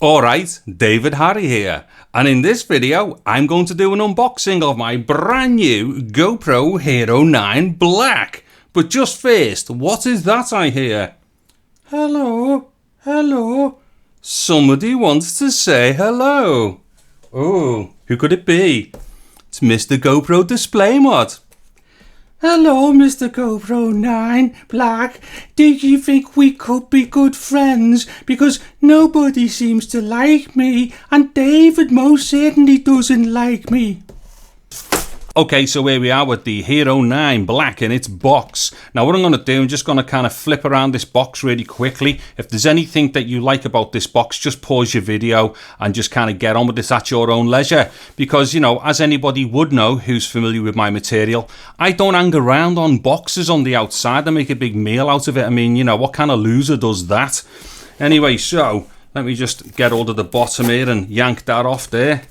Alright, David Harry here, and in this video I'm going to do an unboxing of my brand new GoPro Hero9 Black. But just first, what is that I hear? Hello, hello. Somebody wants to say hello. Oh, who could it be? It's Mr. GoPro Display Mod. Hello, Mr. GoPro 9 Black. Did you think we could be good friends? Because nobody seems to like me, and David most certainly doesn't like me. Okay, so here we are with the Hero9 Black in its box. Now what I'm going to do, I'm just going to kind of flip around this box really quickly. If there's anything that you like about this box, just pause your video and just kind of get on with this at your own leisure. Because, you know, as anybody would know who's familiar with my material, I don't hang around on boxes on the outside and make a big meal out of it. I mean, you know, what kind of loser does that? Anyway, so let me just get hold of the bottom here and yank that off there.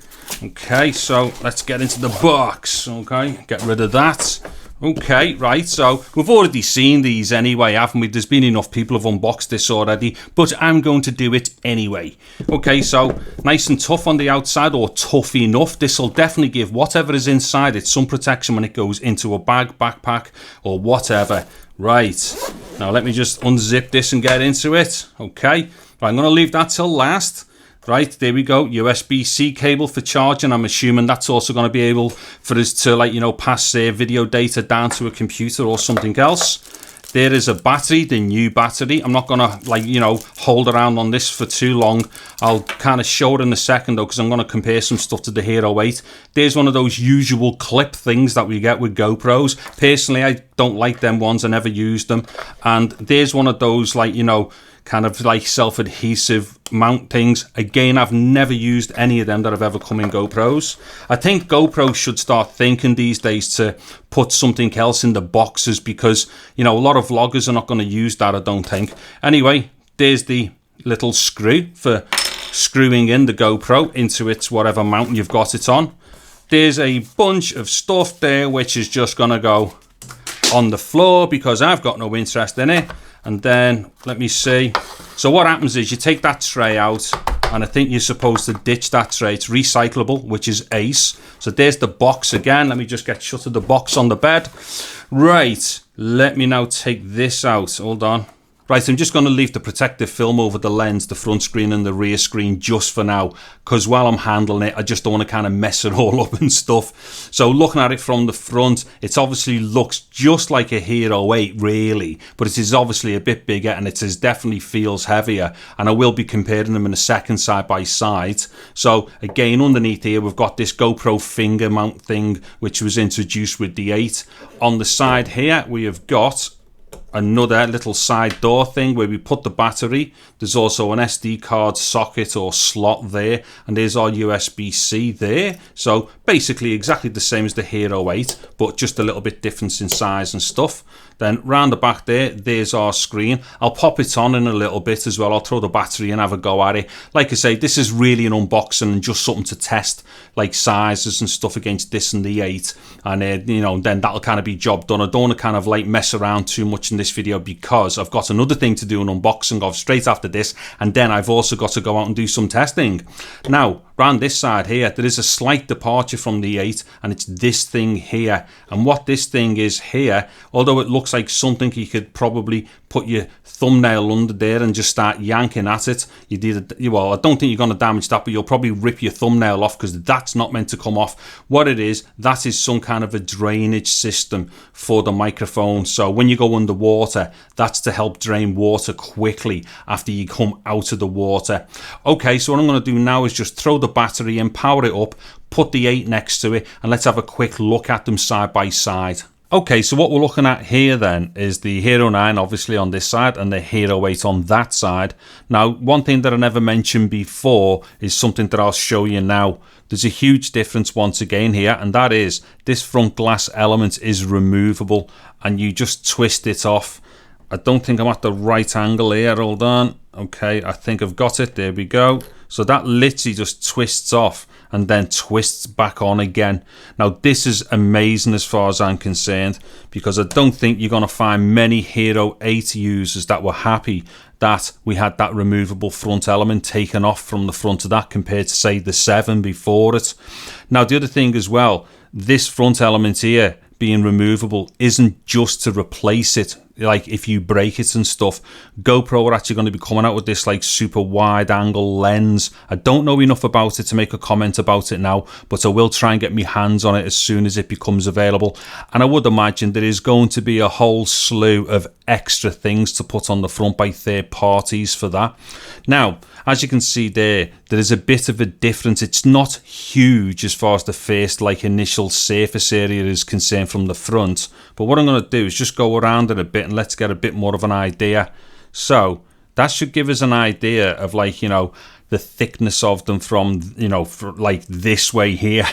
Okay, so let's get into the box. Okay, get rid of that. Okay, right, so we've already seen these anyway, haven't we? There's been enough people have unboxed this already, but I'm going to do it anyway. Okay, so nice and tough on the outside, or tough enough. This will definitely give whatever is inside it some protection when it goes into a bag, backpack, or whatever. Right, now let me just unzip this and get into it. Okay, right, I'm going to leave that till last. Right, there we go, USB-C cable for charging. I'm assuming that's also going to be able for us to, like, you know, pass video data down to a computer or something else. There is a battery, the new battery. I'm not going to, like, you know, hold around on this for too long. I'll kind of show it in a second, though, because I'm going to compare some stuff to the Hero 8. There's one of those usual clip things that we get with GoPros. Personally, I don't like them ones. I never use them. And there's one of those, like, you know, kind of like self-adhesive mount things. Again, I've never used any of them that have ever come in GoPros. I think GoPro should start thinking these days to put something else in the boxes, because, you know, a lot of vloggers are not going to use that, I don't think. Anyway, there's the little screw for screwing in the GoPro into its whatever mount you've got it on. There's a bunch of stuff there which is just going to go on the floor because I've got no interest in it. And then, let me see. So what happens is you take that tray out, and I think you're supposed to ditch that tray. It's recyclable, which is ace. So there's the box again. Let me just get shut of the box on the bed. Right, let me now take this out. Hold on. Right, I'm just going to leave the protective film over the lens, the front screen and the rear screen just for now, because while I'm handling it, I just don't want to kind of mess it all up and stuff. So looking at it from the front, it obviously looks just like a Hero 8 really, but it is obviously a bit bigger, and it is definitely feels heavier, and I will be comparing them in a second side by side. So again, underneath here we've got this GoPro finger mount thing which was introduced with the 8. On the side here we have got another little side door thing where we put the battery. There's also an SD card socket or slot there, and there's our USB-C there. So basically exactly the same as the Hero 8, but just a little bit different in size and stuff. Then round the back there's our screen. I'll pop it on in a little bit as well. I'll throw the battery and have a go at it. Like I say, this is really an unboxing and just something to test, like sizes and stuff against this and the 8. And you know, then that'll kind of be job done. I don't want to kind of like mess around too much in this video, because I've got another thing to do, an unboxing of straight after this, and then I've also got to go out and do some testing. Now, around this side here, there is a slight departure from the 8, and it's this thing here. And what this thing is here, although it looks like something you could probably put your thumbnail under there and just start yanking at it, well, I don't think you're going to damage that, but you'll probably rip your thumbnail off, because that's not meant to come off. What it is, that is some kind of a drainage system for the microphone. So when you go underwater, that's to help drain water quickly after you come out of the water. Okay, so what I'm going to do now is just throw the battery in, power it up, put the 8 next to it, and let's have a quick look at them side by side. Okay, so what we're looking at here then is the Hero 9 obviously on this side and the Hero 8 on that side. Now, one thing that I never mentioned before is something that I'll show you now. There's a huge difference once again here, and that is this front glass element is removable, and you just twist it off. I don't think I'm at the right angle here, hold on. Okay, I think I've got it, there we go. So that literally just twists off, and then twists back on again. Now this is amazing as far as I'm concerned, because I don't think you're going to find many Hero 8 users that were happy that we had that removable front element taken off from the front of that compared to, say, the 7 before it. Now the other thing as well, this front element here being removable isn't just to replace it, like if you break it and stuff. GoPro are actually going to be coming out with this like super wide angle lens. I don't know enough about it to make a comment about it now, but I will try and get my hands on it as soon as it becomes available. And I would imagine there is going to be a whole slew of extra things to put on the front by third parties for that. Now, as you can see there is a bit of a difference. It's not huge as far as the first like initial surface area is concerned from the front, but what I'm going to do is just go around it a bit and let's get a bit more of an idea. So that should give us an idea of, like, you know, the thickness of them from, you know, like this way here.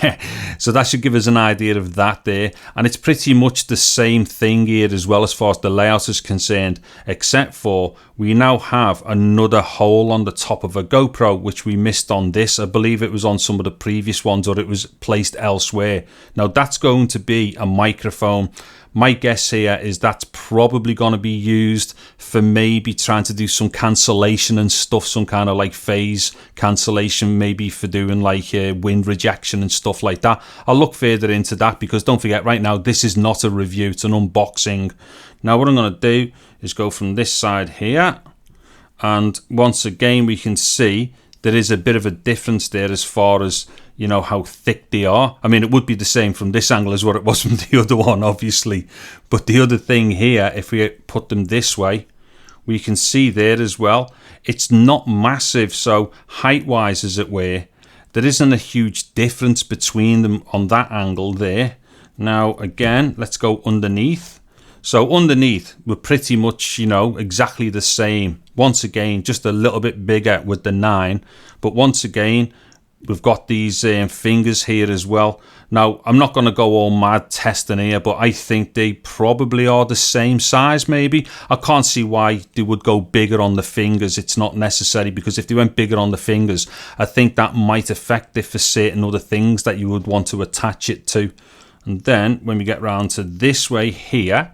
So that should give us an idea of that there. And it's pretty much the same thing here as well as far as the layout is concerned, except for we now have another hole on the top of a GoPro, which we missed on this. I believe it was on some of the previous ones, or it was placed elsewhere. Now that's going to be a microphone. My guess here is that's probably going to be used for maybe trying to do some cancellation and stuff, some kind of like phase cancellation, maybe for doing like wind rejection and stuff like that. I'll look further into that, because don't forget, right now this is not a review, it's an unboxing. Now what I'm going to do is go from this side here, and once again we can see there is a bit of a difference there as far as, you know, how thick they are. I mean, it would be the same from this angle as what it was from the other one, obviously. But the other thing here, if we put them this way, we can see there as well, it's not massive. So height-wise, as it were, there isn't a huge difference between them on that angle there. Now, again, let's go underneath. So underneath, we're pretty much, you know, exactly the same. Once again, just a little bit bigger with the 9. But once again, we've got these fingers here as well. Now, I'm not going to go all mad testing here, but I think they probably are the same size, maybe. I can't see why they would go bigger on the fingers. It's not necessary, because if they went bigger on the fingers, I think that might affect it for certain other things that you would want to attach it to. And then when we get round to this way here,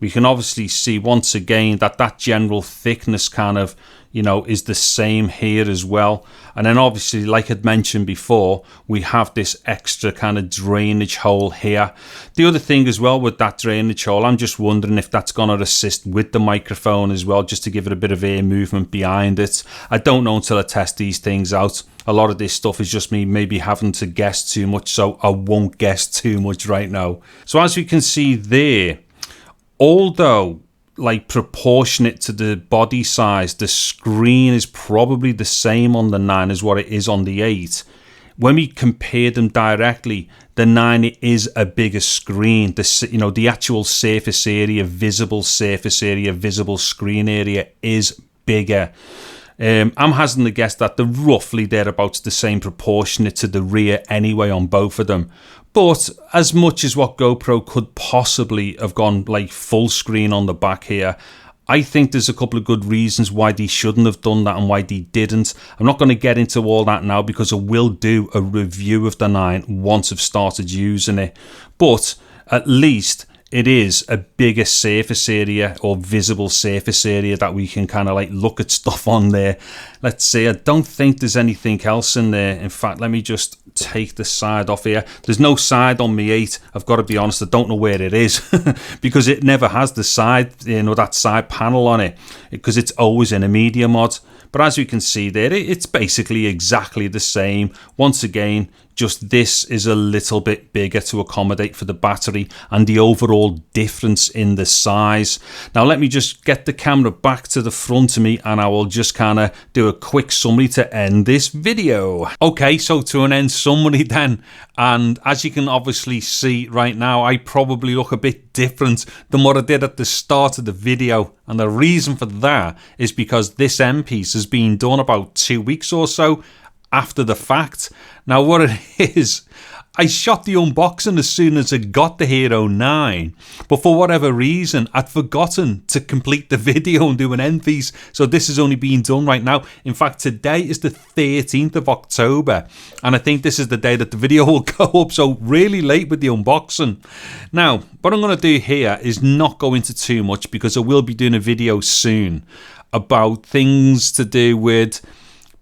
we can obviously see once again that that general thickness kind of, you know, is the same here as well. And then obviously, like I'd mentioned before, we have this extra kind of drainage hole here. The other thing as well with that drainage hole, I'm just wondering if that's going to assist with the microphone as well, just to give it a bit of air movement behind it. I don't know until I test these things out. A lot of this stuff is just me maybe having to guess too much, so I won't guess too much right now. So as we can see there, although like proportionate to the body size, the screen is probably the same on the 9 as what it is on the 8. When we compare them directly, the 9 is a bigger screen. The actual surface area, visible surface area, visible screen area is bigger. I'm hazarding to guess that they're roughly thereabouts the same proportionate to the rear anyway on both of them. But as much as what GoPro could possibly have gone like full screen on the back here, I think there's a couple of good reasons why they shouldn't have done that and why they didn't. I'm not going to get into all that now, because I will do a review of the 9 once I've started using it. But at least it is a bigger surface area, or visible surface area, that we can kind of like look at stuff on there. Let's see, I don't think there's anything else in there. In fact, let me just take the side off here. There's no side on my 8. I've got to be honest, I don't know where it is because it never has the side, that side panel on it, because it's always in a media mod. But as you can see there, it's basically exactly the same. Once again, just this is a little bit bigger to accommodate for the battery and the overall difference in the size. Now let me just get the camera back to the front of me, and I will just kind of do a quick summary to end this video. Okay, so to an end summary then, and as you can obviously see right now, I probably look a bit different than what I did at the start of the video, and the reason for that is because this end piece has been done about 2 weeks or so after the fact. Now what it is, I shot the unboxing as soon as I got the Hero 9, but for whatever reason, I'd forgotten to complete the video and do an end piece, so this is only being done right now. In fact, today is the 13th of October, and I think this is the day that the video will go up, so really late with the unboxing. Now, what I'm going to do here is not go into too much, because I will be doing a video soon about things to do with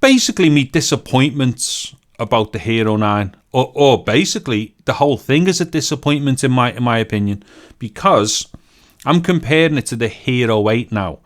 basically me disappointments about the Hero 9, or basically the whole thing is a disappointment in my opinion, because I'm comparing it to the Hero 8 now.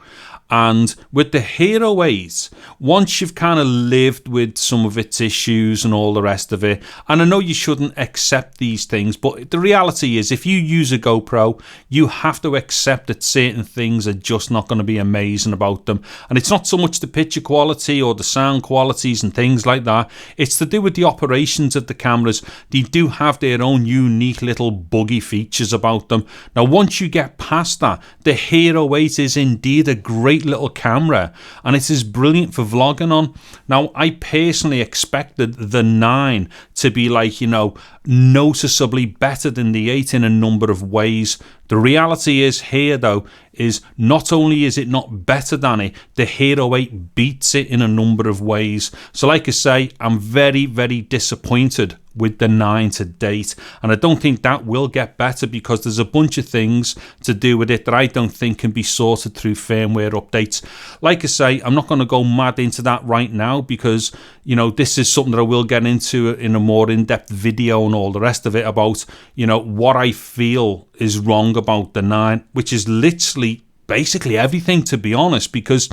And with the Hero 8, once you've kind of lived with some of its issues and all the rest of it, and I know you shouldn't accept these things, but the reality is if you use a GoPro, you have to accept that certain things are just not going to be amazing about them. And it's not so much the picture quality or the sound qualities and things like that. It's to do with the operations of the cameras. They do have their own unique little buggy features about them. Now, once you get past that, the Hero 8 is indeed a great little camera, and it is brilliant for vlogging on. Now, I personally expected the 9 to be like, you know, noticeably better than the 8 in a number of ways. The reality is here, though, is not only is it not better than it, the Hero 8 beats it in a number of ways. So like I say, I'm very, very disappointed with the 9 to date, and I don't think that will get better, because there's a bunch of things to do with it that I don't think can be sorted through firmware updates. Like I say, I'm not going to go mad into that right now, because, you know, this is something that I will get into in a more in-depth video and all the rest of it about, you know, what I feel is wrong about the 9, which is literally basically everything, to be honest, because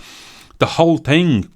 the whole thing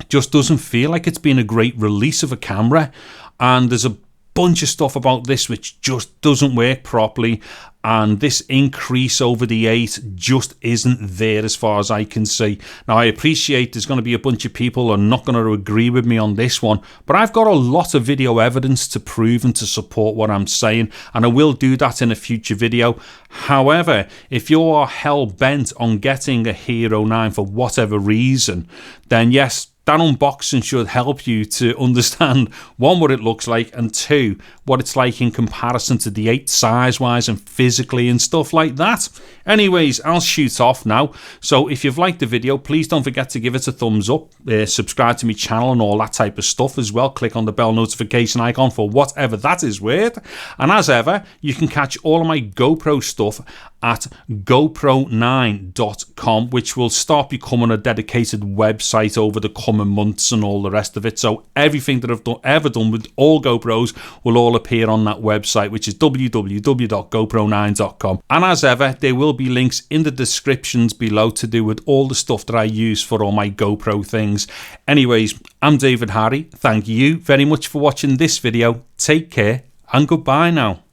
just doesn't feel like it's been a great release of a camera, and there's a bunch of stuff about this which just doesn't work properly, and this increase over the 8 just isn't there as far as I can see. Now, I appreciate there's going to be a bunch of people who are not going to agree with me on this one, but I've got a lot of video evidence to prove and to support what I'm saying, and I will do that in a future video. However, if you are hell-bent on getting a Hero 9 for whatever reason, then yes, that unboxing should help you to understand, one, what it looks like, and two, what it's like in comparison to the 8 size-wise and physically and stuff like that. Anyways, I'll shoot off now. So if you've liked the video, please don't forget to give it a thumbs up, subscribe to my channel and all that type of stuff as well. Click on the bell notification icon for whatever that is worth. And as ever, you can catch all of my GoPro stuff at GoPro9.com, which will start becoming a dedicated website over the coming months and all the rest of it. So everything that I've ever done with all GoPros will all appear on that website, which is www.gopro9.com. And as ever, there will be links in the descriptions below to do with all the stuff that I use for all my GoPro things. Anyways, I'm David Harry. Thank you very much for watching this video. Take care and goodbye now.